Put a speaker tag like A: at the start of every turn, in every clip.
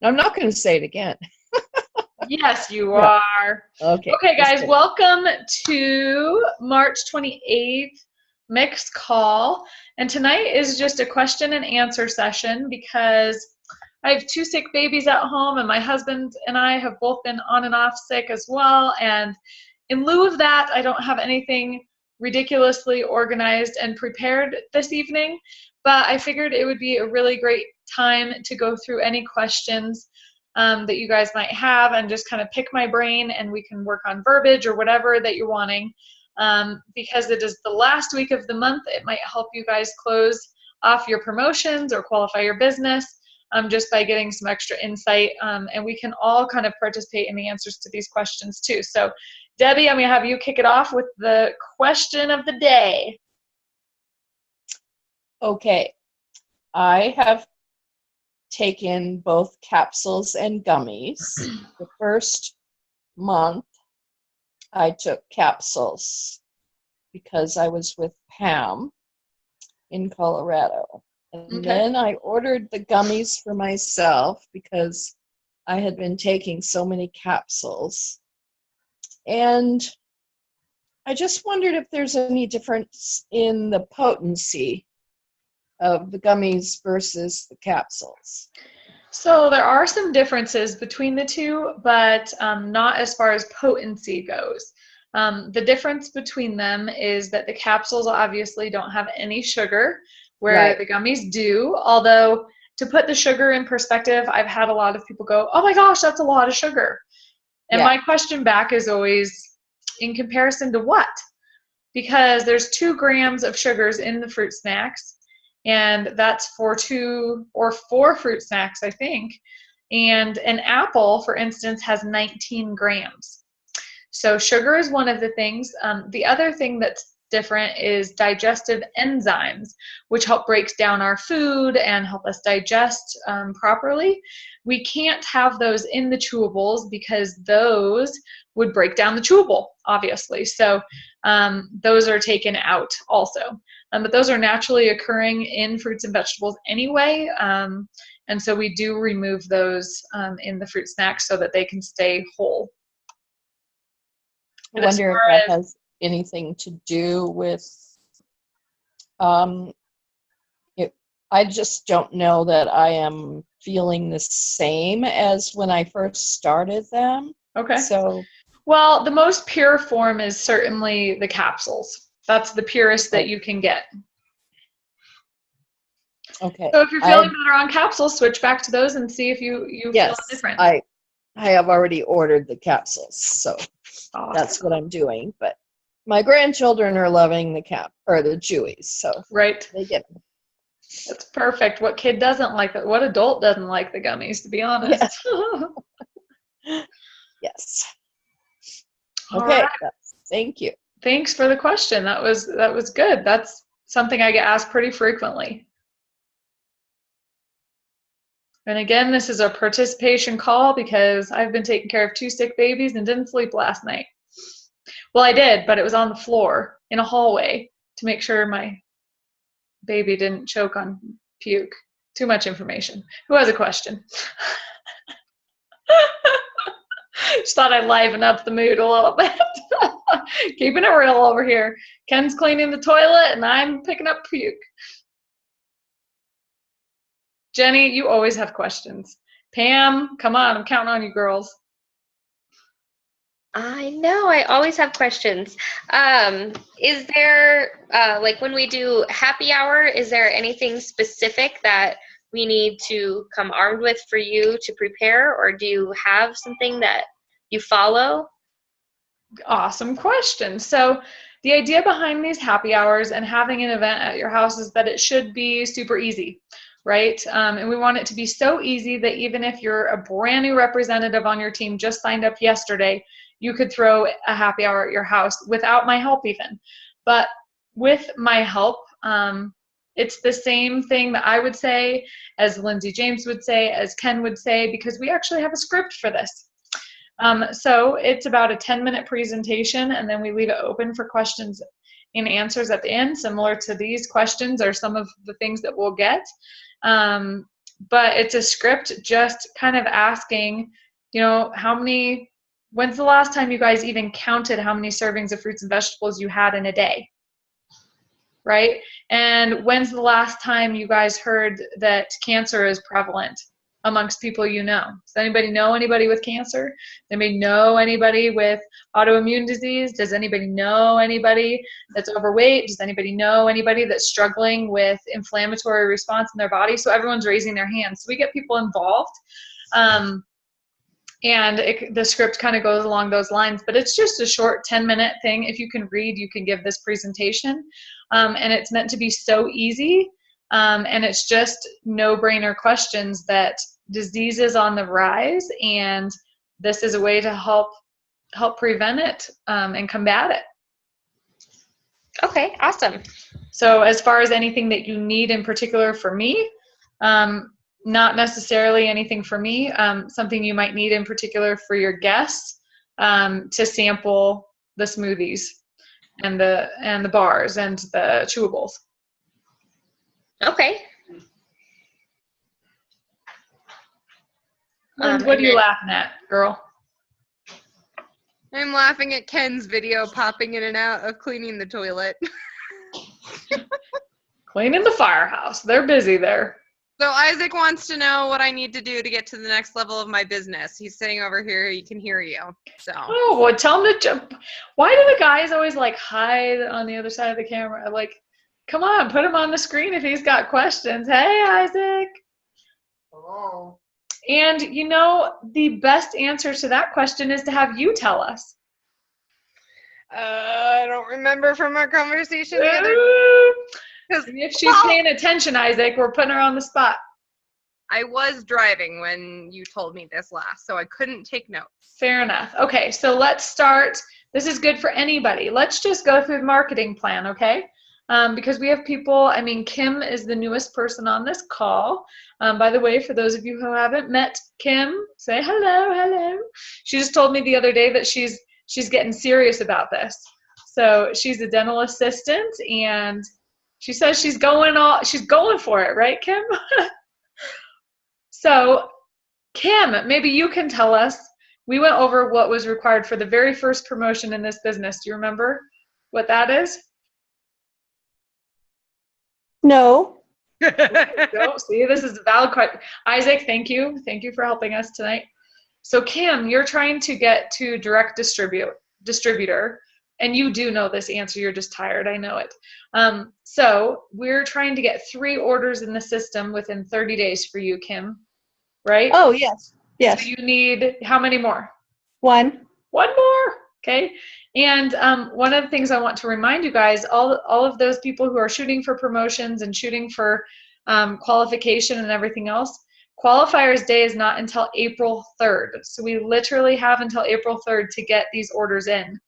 A: I'm not going to say it again.
B: Yes, you
A: No.
B: are.
A: Okay.
B: Okay,
A: Just
B: guys,
A: kidding.
B: welcome to March 28th mixed call. And tonight is just a question and answer session because I have two sick babies at home, and my husband and I have both been on and off sick as well. And in lieu of that, I don't have anything ridiculously organized and prepared this evening, but I figured it would be a really great time to go through any questions that you guys might have and just kind of pick my brain, and we can work on verbiage or whatever that you're wanting. Because it is the last week of the month, it might help you guys close off your promotions or qualify your business just by getting some extra insight. And we can all kind of participate in the answers to these questions too. So Debbie, I'm going to have you kick it off with the question of the day.
A: Okay. I have taken both capsules and gummies. The first month, I took capsules because I was with Pam in Colorado. And
B: Okay.
A: then I ordered the gummies for myself because I had been taking so many capsules. And I just wondered if there's any difference in the potency of the gummies versus the capsules.
B: So there are some differences between the two, but not as far as potency goes. The difference between them is that the capsules obviously don't have any sugar, where
A: Right.
B: the gummies do. Although, to put the sugar in perspective, I've had a lot of people go, "Oh my gosh, that's a lot of sugar." And
A: Yeah.
B: my question back is always, in comparison to what? Because there's 2 grams of sugars in the fruit snacks, and that's for 2 or 4 fruit snacks, I think. And an apple, for instance, has 19 grams. So sugar is one of the things. The other thing that's different is digestive enzymes, which help break down our food and help us digest properly. We can't have those in the chewables because those would break down the chewable, obviously. So those are taken out also. But those are naturally occurring in fruits and vegetables anyway. And so we do remove those in the fruit snacks so that they can stay whole.
A: I wonder if that has anything to do with I just don't know that I am feeling the same as when I first started them.
B: Okay.
A: So,
B: well, the most pure form is certainly the capsules. That's the purest that you can get.
A: Okay.
B: So if you're feeling better on capsules, switch back to those and see if you feel different.
A: I have already ordered the capsules, so
B: awesome.
A: That's what I'm doing. But my grandchildren are loving the the chewies, so
B: right.
A: They get them.
B: That's perfect. What kid doesn't like it? What adult doesn't like the gummies, to be honest?
A: Yes. Yes.
B: Okay.
A: Right. Thank you.
B: Thanks for the question. That was good. That's something I get asked pretty frequently. And again, this is a participation call because I've been taking care of 2 sick babies and didn't sleep last night. Well, I did, but it was on the floor in a hallway to make sure my baby didn't choke on puke. Too much information. Who has a question? Just thought I'd liven up the mood a little bit. Keeping it real over here. Ken's cleaning the toilet and I'm picking up puke. Jenny, you always have questions. Pam, come on, I'm counting on you girls.
C: I know, I always have questions. Is there, like when we do happy hour, is there anything specific that we need to come armed with for you to prepare, or do you have something that you follow?
B: Awesome question. So the idea behind these happy hours and having an event at your house is that it should be super easy, right? And we want it to be so easy that even if you're a brand new representative on your team, just signed up yesterday, you could throw a happy hour at your house without my help even. But with my help, it's the same thing that I would say, as Lindsay James would say, as Ken would say, because we actually have a script for this. So it's about a 10-minute presentation, and then we leave it open for questions and answers at the end, similar to these questions or some of the things that we'll get. but it's a script just kind of asking, you know, when's the last time you guys even counted how many servings of fruits and vegetables you had in a day? Right? And when's the last time you guys heard that cancer is prevalent amongst people you know? Does anybody know anybody with cancer? Does anybody know anybody with autoimmune disease? Does anybody know anybody that's overweight? Does anybody know anybody that's struggling with inflammatory response in their body? So everyone's raising their hands. So we get people involved. And the script kind of goes along those lines, but it's just a short 10-minute thing. If you can read, you can give this presentation. And it's meant to be so easy. And it's just no-brainer questions that disease is on the rise, and this is a way to help prevent it and combat it.
C: Okay, awesome.
B: So as far as anything that you need in particular for me, not necessarily anything for me, something you might need in particular for your guests to sample the smoothies and the bars and the chewables.
C: Okay.
B: And what are you laughing at, girl?
D: I'm laughing at Ken's video popping in and out of cleaning the toilet.
B: Cleaning the firehouse. They're busy there.
D: So Isaac wants to know what I need to do to get to the next level of my business. He's sitting over here. He can hear you. So.
B: Oh, well, tell him to jump. Why do the guys always like hide on the other side of the camera? Like, come on, put him on the screen if he's got questions. Hey, Isaac.
E: Hello.
B: And you know, the best answer to that question is to have you tell us.
D: I don't remember from our conversation the other.
B: If she's paying attention, Isaac, we're putting her on the spot.
D: I was driving when you told me this last, so I couldn't take notes.
B: Fair enough. Okay, so let's start. This is good for anybody. Let's just go through the marketing plan, okay? Because we have people, I mean, Kim is the newest person on this call. By the way, for those of you who haven't met Kim, say hello, hello. She just told me the other day that she's getting serious about this. So she's a dental assistant, and she says she's going for it, right, Kim? So, Kim, maybe you can tell us. We went over what was required for the very first promotion in this business. Do you remember what that is?
F: No.
B: No, see, this is a valid question. Isaac, thank you. Thank you for helping us tonight. So, Kim, you're trying to get to direct distributor. And you do know this answer, you're just tired, I know it. So we're trying to get 3 orders in the system within 30 days for you, Kim, right?
F: Oh, yes. Yes.
B: So you need how many more?
F: 1.
B: 1 more, okay? And one of the things I want to remind you guys, all of those people who are shooting for promotions and shooting for qualification and everything else, Qualifiers Day is not until April 3rd. So we literally have until April 3rd to get these orders in.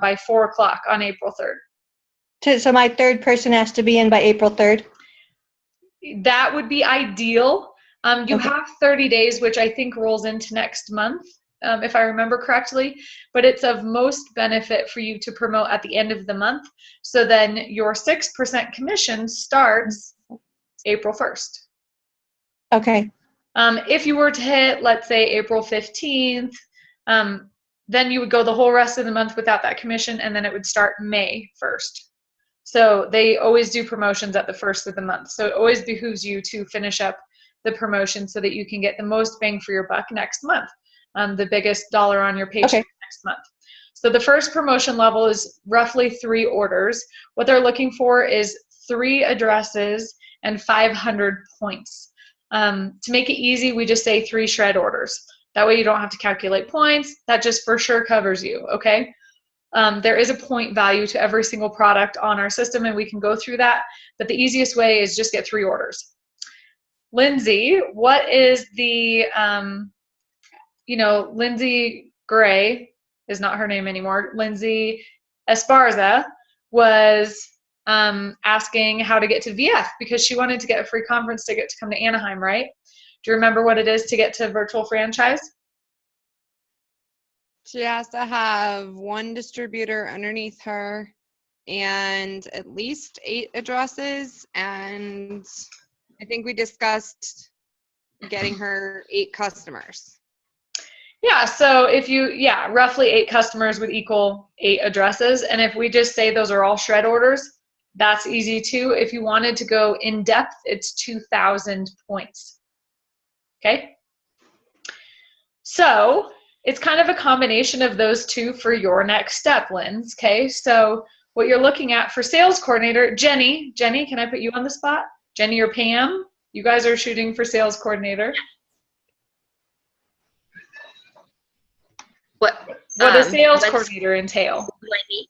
B: By 4 o'clock on April 3rd.
F: So my third person has to be in by April 3rd?
B: That would be ideal. You
F: Okay.
B: have 30 days, which I think rolls into next month, if I remember correctly. But it's of most benefit for you to promote at the end of the month. So then your 6% commission starts April 1st.
F: Okay.
B: If you were to hit, let's say, April 15th, then you would go the whole rest of the month without that commission, and then it would start May 1st. So they always do promotions at the first of the month. So it always behooves you to finish up the promotion so that you can get the most bang for your buck next month, the biggest dollar on your paycheck next month. So the first promotion level is roughly 3 orders. What they're looking for is 3 addresses and 500 points. To make it easy, we just say 3 shred orders. That way you don't have to calculate points. That just for sure covers you, okay? There is a point value to every single product on our system, and we can go through that. But the easiest way is just get 3 orders. Lindsay, what is the, Lindsay Gray is not her name anymore. Lindsay Esparza was asking how to get to VF because she wanted to get a free conference ticket to come to Anaheim, right? Do you remember what it is to get to virtual franchise?
D: She has to have 1 distributor underneath her and at least 8 addresses. And I think we discussed getting her 8 customers.
B: Yeah, so if you, roughly 8 customers would equal 8 addresses. And if we just say those are all shred orders, that's easy too. If you wanted to go in depth, it's 2,000 points. Okay? So it's kind of a combination of those two for your next step, Linz. Okay, so what you're looking at for sales coordinator, Jenny, can I put you on the spot? Jenny or Pam, you guys are shooting for sales coordinator.
C: What
B: does sales
C: what's-
B: coordinator entail?
C: what do I need?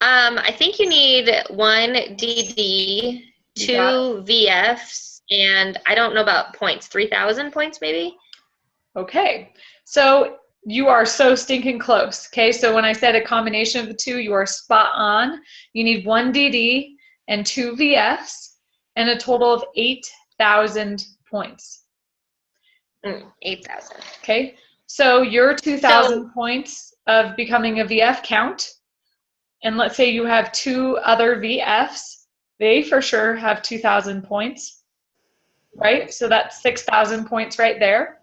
C: I think you need 1 DD,
B: You
C: 2 VFs, and I don't know about points. 3,000 points, maybe?
B: Okay, so you are so stinking close. Okay, so when I said a combination of the two, you are spot on. You need 1 DD and 2 VFs and a total of 8,000 points.
C: 8,000.
B: Okay, so your 2,000 points of becoming a VF count, and let's say you have 2 other VFs, they for sure have 2,000 points, right? So that's 6,000 points right there.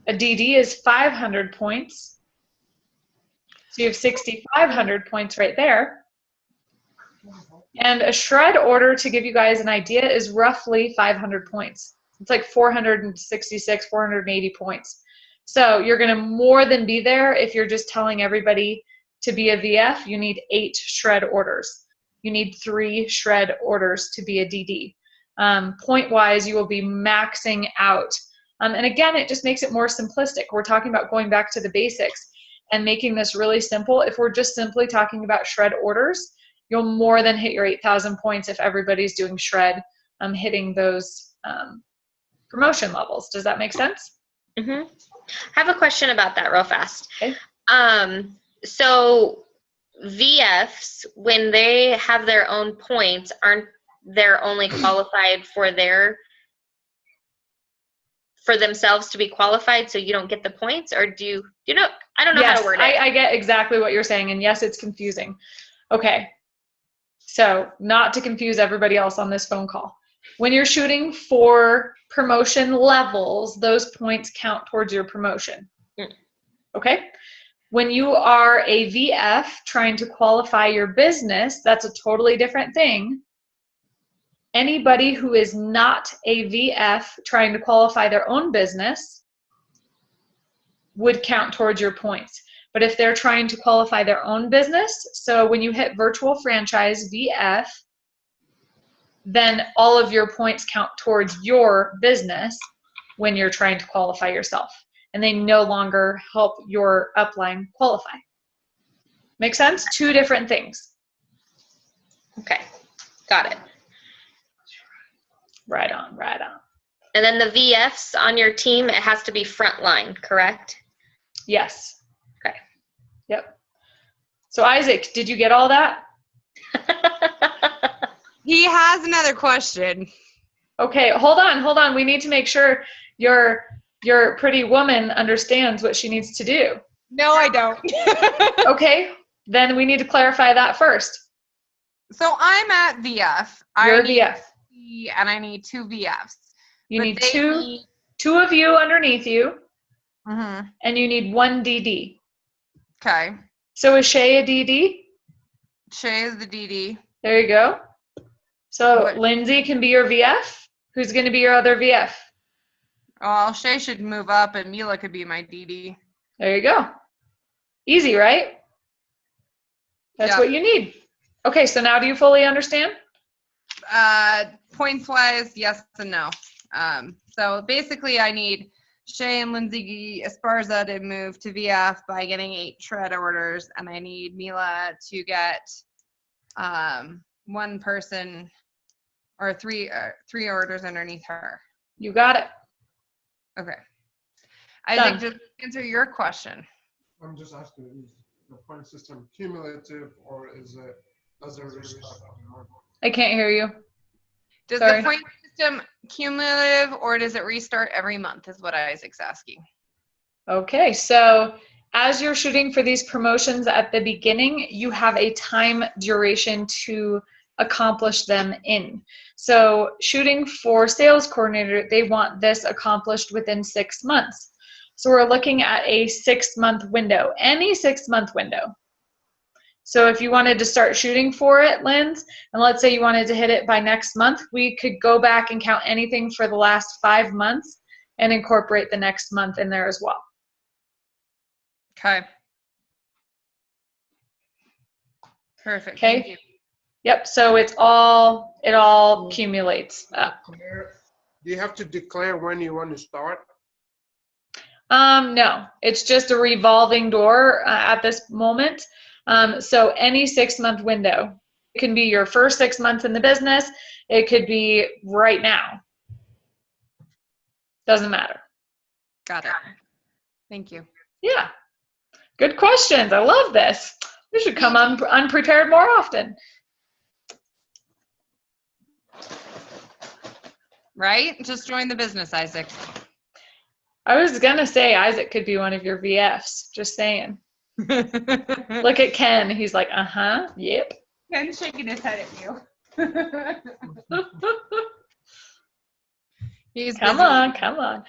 B: A DD is 500 points. So you have 6,500 points right there. And a shred order, to give you guys an idea, is roughly 500 points. It's like 466, 480 points. So you're going to more than be there. If you're just telling everybody to be a VF, you need 8 shred orders. You need 3 shred orders to be a DD. Point-wise, you will be maxing out. And again, it just makes it more simplistic. We're talking about going back to the basics and making this really simple. If we're just simply talking about shred orders, you'll more than hit your 8,000 points if everybody's doing shred, hitting those promotion levels. Does that make sense?
C: Mm-hmm. I have a question about that real fast.
B: Okay.
C: So VFs, when they have their own points, aren't they only qualified for themselves to be qualified, so you don't get the points? Or do you know? I don't know how to word it.
B: I get exactly what you're saying, and yes, it's confusing. Okay, so not to confuse everybody else on this phone call. When you're shooting for promotion levels, those points count towards your promotion. Okay? When you are a VF trying to qualify your business, that's a totally different thing. Anybody who is not a VF trying to qualify their own business would count towards your points. But if they're trying to qualify their own business, so when you hit virtual franchise VF, then all of your points count towards your business when you're trying to qualify yourself. And they no longer help your upline qualify. Make sense? 2 different things.
C: Okay, got it.
B: Right on, right on.
C: And then the VFs on your team, it has to be frontline, correct?
B: Yes.
C: Okay.
B: Yep. So Isaac, did you get all that?
D: He has another question.
B: Okay, hold on. We need to make sure your pretty woman understands what she needs to do.
D: No, I don't.
B: Okay, then we need to clarify that first.
D: So I'm at VF.
B: You're
D: I
B: a
D: need
B: VF.
D: and I need 2 VFs.
B: You
D: But
B: need
D: they
B: two of you underneath you,
D: Mm-hmm.
B: and you need 1 DD.
D: Okay.
B: So is Shay a DD?
D: Shay is the DD.
B: There you go. So
D: What-
B: Lindsay can be your VF. Who's going to be your other VF?
D: Well, Shay should move up, and Mila could be my DD.
B: There you go. Easy, right? That's
D: Yeah.
B: what you need. Okay, so now do you fully understand?
D: Points wise, yes and no. So basically, I need Shay and Lindsay Esparza to move to VF by getting 8 shred orders, and I need Mila to get 1 person or 3 orders underneath her.
B: You got it.
D: Okay.
B: Done.
D: I think just answer your question.
E: I'm just asking, is the point system cumulative or is it, does it restart every month?
B: I can't hear you.
D: Does
B: Sorry.
D: the point system cumulative or does it restart every month is what Isaac's asking.
B: Okay, so as you're shooting for these promotions at the beginning, you have a time duration to accomplish them in. So shooting for sales coordinator, they want this accomplished within 6 months. So we're looking at a 6-month window, any 6-month window. So if you wanted to start shooting for it, Linz, and let's say you wanted to hit it by next month, we could go back and count anything for the last 5 months and incorporate the next month in there as well.
D: Okay. Perfect.
B: Okay.
D: Thank you.
B: Yep, so it all accumulates up.
E: Do you have to declare when you want to start?
B: No, it's just a revolving door at this moment. So any 6-month window. It can be your first 6 months in the business. It could be right now. Doesn't matter.
D: Got it. Thank you.
B: Yeah. Good questions. I love this. We should come unprepared more often.
D: Right? Just join the business, Isaac.
B: I was going to say Isaac could be one of your VFs. Just saying. Look at Ken. He's like, yep.
D: Ken's shaking his head at you. He's
B: Come on.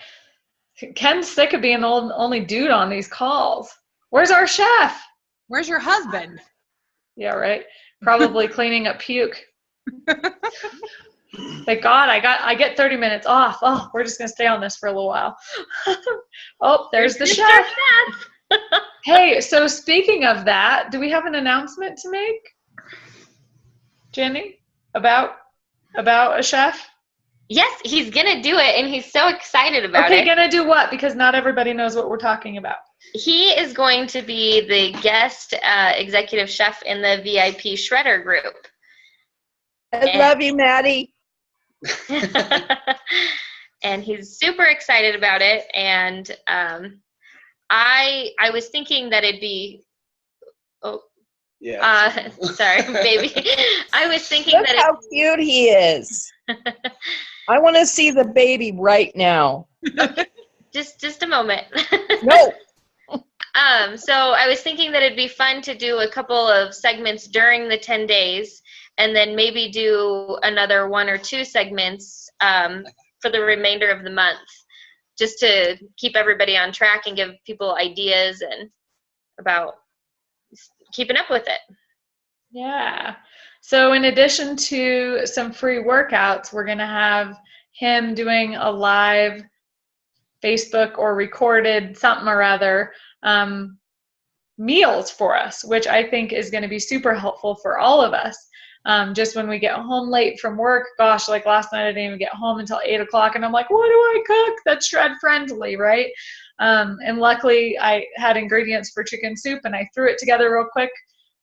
B: Ken's sick of being the only dude on these calls. Where's our chef?
D: Where's your husband?
B: Yeah, right. Probably cleaning up puke. Thank God I get 30 minutes off. Oh, we're just gonna stay on this for a little while. Oh, there's the chef. Hey, so speaking of that, do we have an announcement to make, Jenny, about a chef?
C: Yes, he's gonna do it, and he's so excited about it.
B: Okay, gonna do what? Because not everybody knows what we're talking about.
C: He is going to be the guest executive chef in the VIP Shredder group.
A: I love you, Maddie.
C: And he's super excited about it. And I was thinking that it'd be. Oh.
G: Yeah.
C: Sorry, baby. I was thinking
A: Look how cute he is. I want to see the baby right now.
C: Just a moment.
A: No.
C: So I was thinking that it'd be fun to do a couple of segments during the 10 days and then maybe do another 1 or 2 segments for the remainder of the month, just to keep everybody on track and give people ideas and about keeping up with it.
B: Yeah. So in addition to some free workouts, we're going to have him doing a live Facebook or recorded something or other meals for us, which I think is going to be super helpful for all of us. Just when we get home late from work, gosh, like last night I didn't even get home until 8 o'clock, and I'm like, what do I cook that's shred friendly, right? And luckily I had ingredients for chicken soup, and I threw it together real quick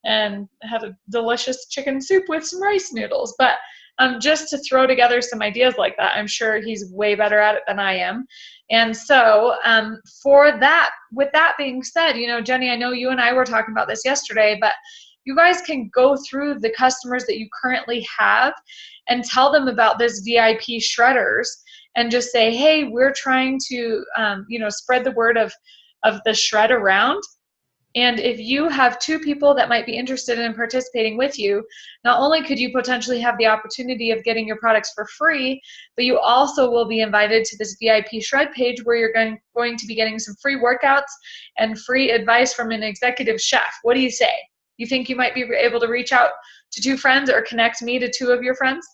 B: and had a delicious chicken soup with some rice noodles. But just to throw together some ideas like that, I'm sure he's way better at it than I am. And so for that, with that being said, you know, Jenny, I know you and I were talking about this yesterday, but you guys can go through the customers that you currently have and tell them about this VIP Shredders and just say, hey, we're trying to, spread the word of the shred around. And if you have 2 people that might be interested in participating with you, not only could you potentially have the opportunity of getting your products for free, but you also will be invited to this VIP Shred page where you're going to be getting some free workouts and free advice from an executive chef. What do you say? You think you might be able to reach out to 2 friends or connect me to 2 of your friends?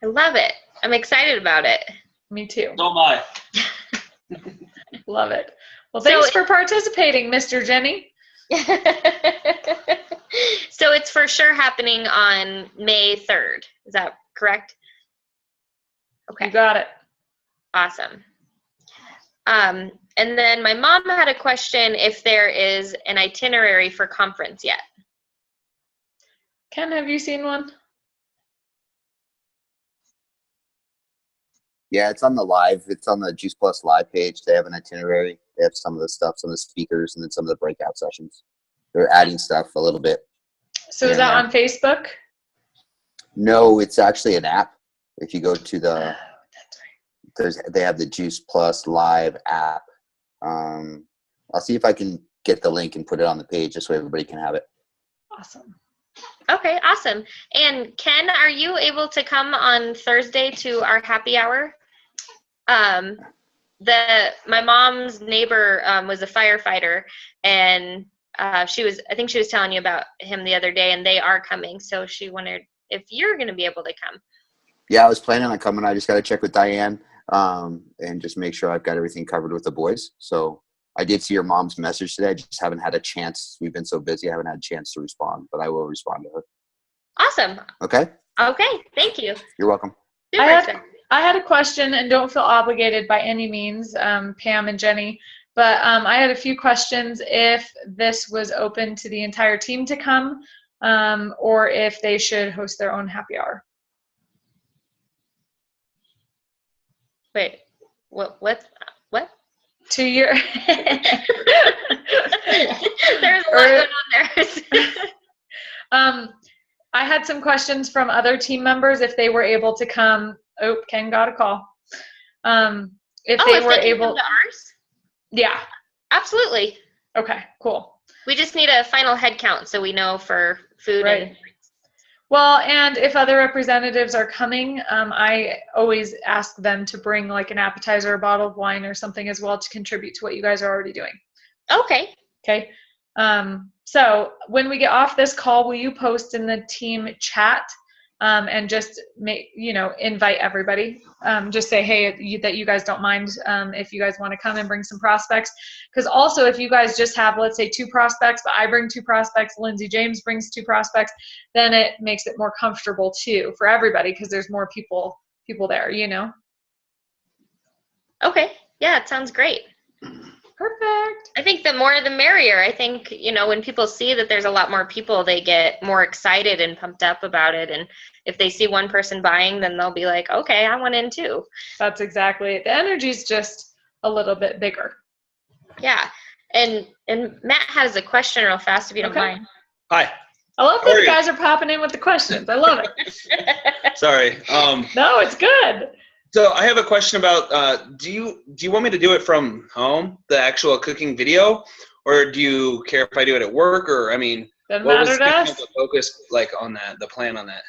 C: I love it. I'm excited about it.
B: Me too.
G: So am I.
B: Love it. Well, thanks for participating, Mr. Jenny.
C: So it's for sure happening on May 3rd. Is that correct? Okay.
B: You got it.
C: Awesome. And then my mom had a question if there is an itinerary for conference yet.
B: Ken, have you seen one?
H: Yeah, it's on the live. It's on the Juice Plus live page. They have an itinerary. They have some of the stuff, some of the speakers, and then some of the breakout sessions. They're adding stuff a little bit.
B: So is that on Facebook?
H: No, it's actually an app. If you go to the, they have the Juice Plus live app. I'll see if I can get the link and put it on the page just so everybody can have it.
B: Awesome.
C: Okay, awesome. And Ken, are you able to come on Thursday to our happy hour? My mom's neighbor was a firefighter, and I think she was telling you about him the other day, and they are coming. So she wondered if you're going to be able to come.
H: Yeah, I was planning on coming. I just got to check with Diane and just make sure I've got everything covered with the boys. So I did see your mom's message today. I just haven't had a chance. We've been so busy. I haven't had a chance to respond, but I will respond to her.
C: Awesome.
H: Okay?
C: Okay, thank you.
H: You're welcome.
C: Super
B: I
C: excited.
B: had a question, and don't feel obligated by any means, Pam and Jenny, but I had a few questions if this was open to the entire team to come, or if they should host their own happy hour.
C: Wait, what?
B: To your
C: There's a lot going on there.
B: I had some questions from other team members if they were able to come. Oh, Ken got a call. If they were
C: can
B: able
C: come to ours?
B: Yeah.
C: Absolutely.
B: Okay, cool.
C: We just need a final head count so we know for food
B: Right.
C: and
B: Well, and if other representatives are coming, I always ask them to bring like an appetizer, a bottle of wine or something as well to contribute to what you guys are already doing.
C: Okay.
B: Okay. So when we get off this call, will you post in the team chat and just invite everybody? Just say, hey, that you guys don't mind if you guys want to come and bring some prospects. Because also if you guys just have, let's say, 2 prospects, but I bring 2 prospects, Lindsay James brings 2 prospects, then it makes it more comfortable too for everybody because there's more people there,
C: Okay. Yeah, it sounds great.
B: Perfect.
C: I think the more the merrier. I think, when people see that there's a lot more people, they get more excited and pumped up about it. And if they see one person buying, then they'll be like, okay, I want in too.
B: That's exactly it. The energy's just a little bit bigger.
C: Yeah. And Matt has a question real fast, if you don't
B: Okay.
C: mind.
G: Hi.
B: I love
G: How
B: that
G: are
B: the
G: you?
B: guys are popping in with the questions. I love it.
G: Sorry.
B: No, it's good.
G: So I have a question about, do you want me to do it from home, the actual cooking video, or do you care if I do it at work? Or,
B: Doesn't
G: what was
B: matter to
G: kind
B: us.
G: of the focus like on that, the plan on that?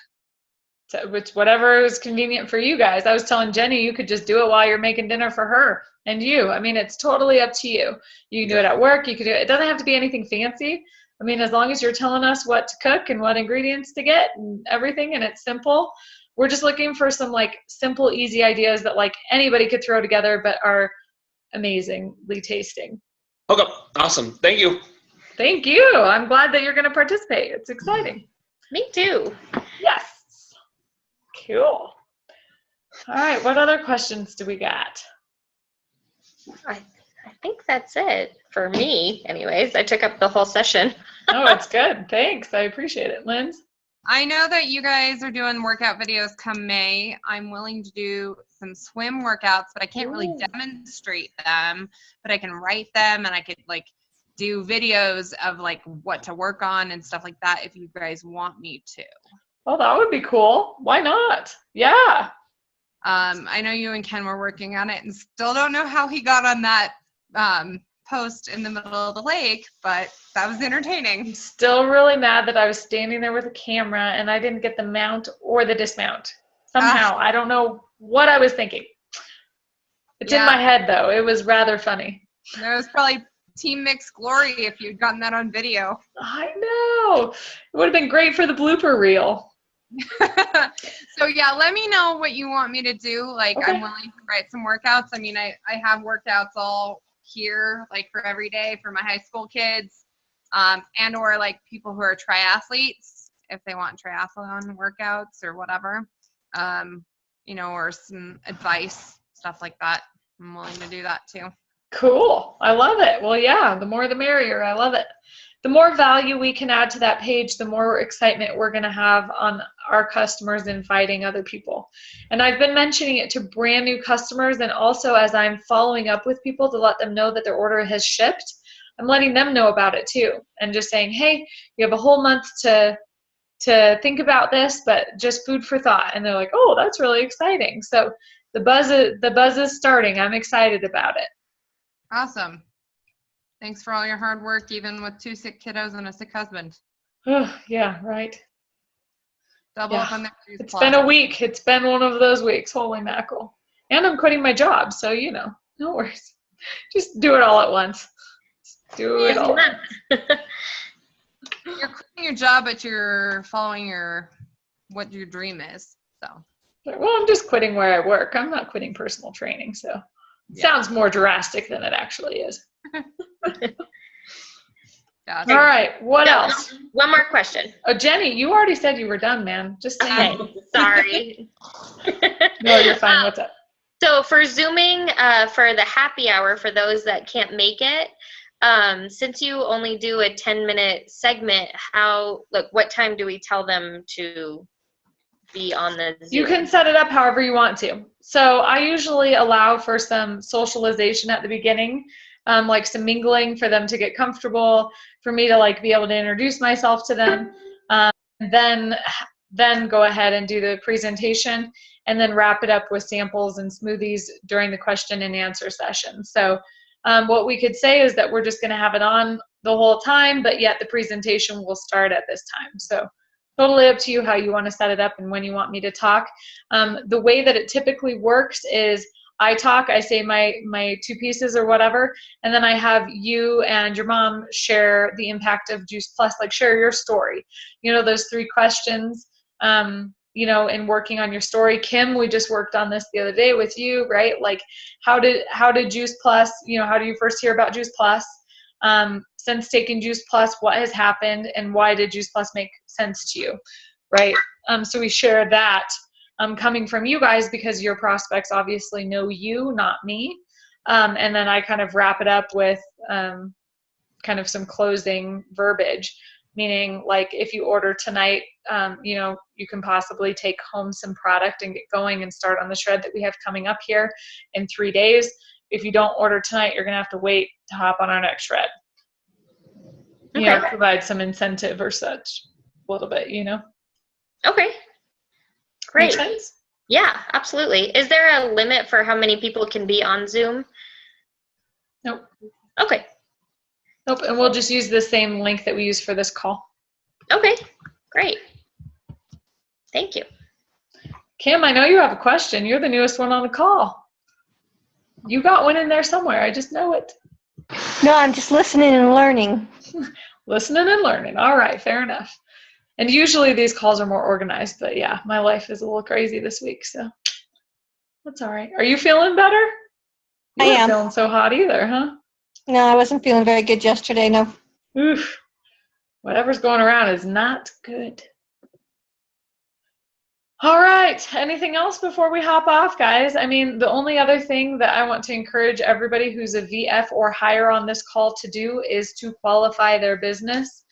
B: So it's whatever is convenient for you guys. I was telling Jenny you could just do it while you're making dinner for her and you. It's totally up to you. You can do it at work. You can do it. It doesn't have to be anything fancy. As long as you're telling us what to cook and what ingredients to get and everything, and it's simple. We're just looking for some simple, easy ideas that anybody could throw together, but are amazingly tasting.
G: Okay. Awesome. Thank you.
B: Thank you. I'm glad that you're going to participate. It's exciting.
C: Me too.
B: Yes. Cool. All right. What other questions do we got?
C: I think that's it for me. Anyways, I took up the whole session.
B: Oh, it's good. Thanks. I appreciate it. Linz?
D: I know that you guys are doing workout videos come May. I'm willing to do some swim workouts, but I can't really demonstrate them, but I can write them and I could do videos of what to work on and stuff like that if you guys want me to.
B: Oh, that would be cool. Why not? Yeah.
D: I know you and Ken were working on it and still don't know how he got on that post in the middle of the lake, but that was entertaining.
B: Still really mad that I was standing there with a camera and I didn't get the mount or the dismount. Somehow. I don't know what I was thinking. It's in my head, though. It was rather funny.
D: There was probably Team Mix glory if you'd gotten that on video.
B: I know. It would have been great for the blooper reel.
D: So yeah, let me know what you want me to do.
B: Okay.
D: I'm willing to write some workouts. I have workouts all here, for every day for my high school kids, and or people who are triathletes, if they want triathlon workouts or whatever, or some advice, stuff like that. I'm willing to do that too.
B: Cool. I love it. Well, yeah, the more the merrier. I love it. The more value we can add to that page, the more excitement we're going to have on our customers inviting other people. And I've been mentioning it to brand new customers, and also as I'm following up with people to let them know that their order has shipped, I'm letting them know about it too. And just saying, hey, you have a whole month to think about this, but just food for thought. And they're like, oh, that's really exciting. So the buzz is starting. I'm excited about it.
D: Awesome. Thanks for all your hard work, even with 2 sick kiddos and a sick husband.
B: Yeah, right.
D: Double
B: Yeah.
D: up on that juice
B: It's
D: plus.
B: been a week. It's been one of those weeks. Holy mackerel. And I'm quitting my job, so no worries. Just do it all at once. Do it all.
D: You're quitting your job, but you're following what your dream is. So.
B: Well, I'm just quitting where I work. I'm not quitting personal training, so it sounds more drastic than it actually is.
D: Gotcha.
B: All right, what
C: No,
B: else?
C: One more question.
B: Oh, Jenny, you already said you were done, man. Just saying.
C: Okay, sorry.
B: No, you're fine. What's up?
C: So for Zooming, for the happy hour, for those that can't make it, since you only do a 10-minute segment, what time do we tell them to be on the Zoom?
B: You can set it up however you want to. So I usually allow for some socialization at the beginning, like some mingling for them to get comfortable, for me to like be able to introduce myself to them, then go ahead and do the presentation, and then wrap it up with samples and smoothies during the question and answer session. So what we could say is that we're just going to have it on the whole time, but yet the presentation will start at this time. So totally up to you how you want to set it up and when you want me to talk. The way that it typically works is I talk, I say my 2 pieces or whatever, and then I have you and your mom share the impact of Juice Plus, like share your story. Those 3 questions, in working on your story. Kim, we just worked on this the other day with you, right? Like how did Juice Plus, how do you first hear about Juice Plus? Since taking Juice Plus, what has happened and why did Juice Plus make sense to you, right? So we share that coming from you guys because your prospects obviously know you, not me. And then I kind of wrap it up with kind of some closing verbiage, meaning like if you order tonight, you can possibly take home some product and get going and start on the shred that we have coming up here in 3 days. If you don't order tonight, you're going to have to wait to hop on our next shred. Provide some incentive or such a little bit,
C: Okay. Great.
B: Make sense?
C: Yeah, absolutely. Is there a limit for how many people can be on Zoom?
B: Nope.
C: Okay.
B: Nope. And we'll just use the same link that we use for this call.
C: Okay. Great. Thank you.
B: Kim, I know you have a question. You're the newest one on the call. You got one in there somewhere. I just know it.
F: No, I'm just listening and learning.
B: Listening and learning. All right. Fair enough. And usually these calls are more organized, but yeah, my life is a little crazy this week, so that's all right. Are you feeling better? You
F: I
B: weren't
F: am.
B: feeling so hot either, huh?
F: No, I wasn't feeling very good yesterday, no.
B: Oof. Whatever's going around is not good. All right. Anything else before we hop off, guys? I mean, the only other thing that I want to encourage everybody who's a VF or higher on this call to do is to qualify their business.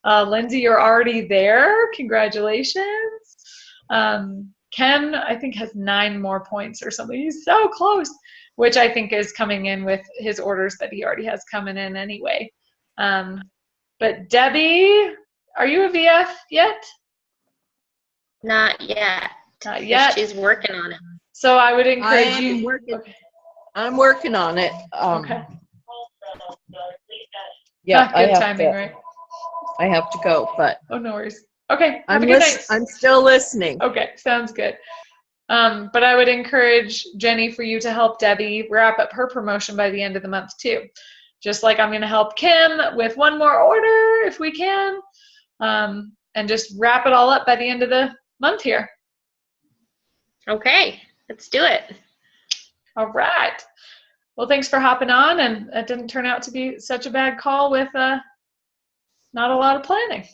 B: Lindsay, you're already there. Congratulations. Ken, I think, has 9 more points or something. He's so close, which I think is coming in with his orders that he already has coming in anyway. But Debbie, are you a VF yet?
C: Not yet.
B: Not yet.
C: She's working on it.
B: So I would encourage you.
A: I'm working on it.
B: Okay.
A: Yeah,
B: Good timing, right?
A: I have to go, but
B: Oh, no worries. Okay. Have a good night.
A: I'm still listening.
B: Okay, sounds good. But I would encourage Jenny for you to help Debbie wrap up her promotion by the end of the month too. Just like I'm going to help Kim with 1 more order if we can, and just wrap it all up by the end of the month here.
C: Okay, let's do it.
B: All right. Well, thanks for hopping on, and it didn't turn out to be such a bad call with not a lot of planning.